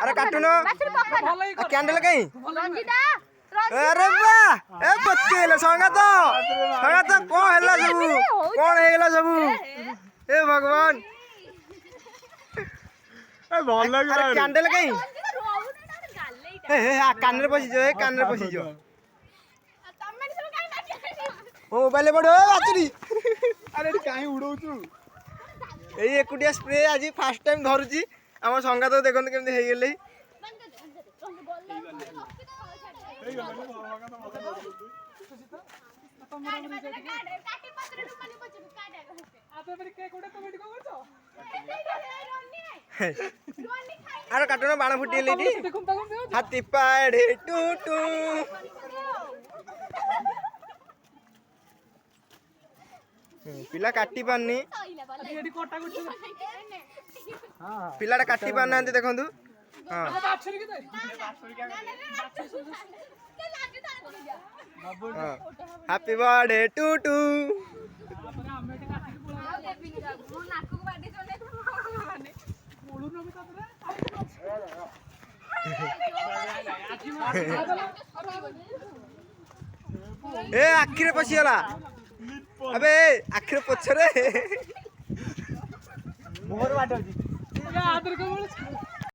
अरे काटून कैंडल कहीं अरे वाह ए पकेले संगात कौन हैला सब कौन हैला सब ए भगवान ए भल लाग अरे कैंडल कहीं ए कान रे पसी जो कान रे पसी जो मोबाइल पड़ो बाचुरी अरे काहे उड़ौचु ए एकुटिया स्प्रे आज फर्स्ट टाइम धरुची आम संगात देखते केमती हो गले अरे काटुन बाण फुटी हाथी पाड़े टू टू पिला काटी पारनी पिलाटा काटी पार ना देखु हैप्पी बर्थडे टू टू ए आखिरे पशिगला अबे आखिरे पछरे मोहर बाटे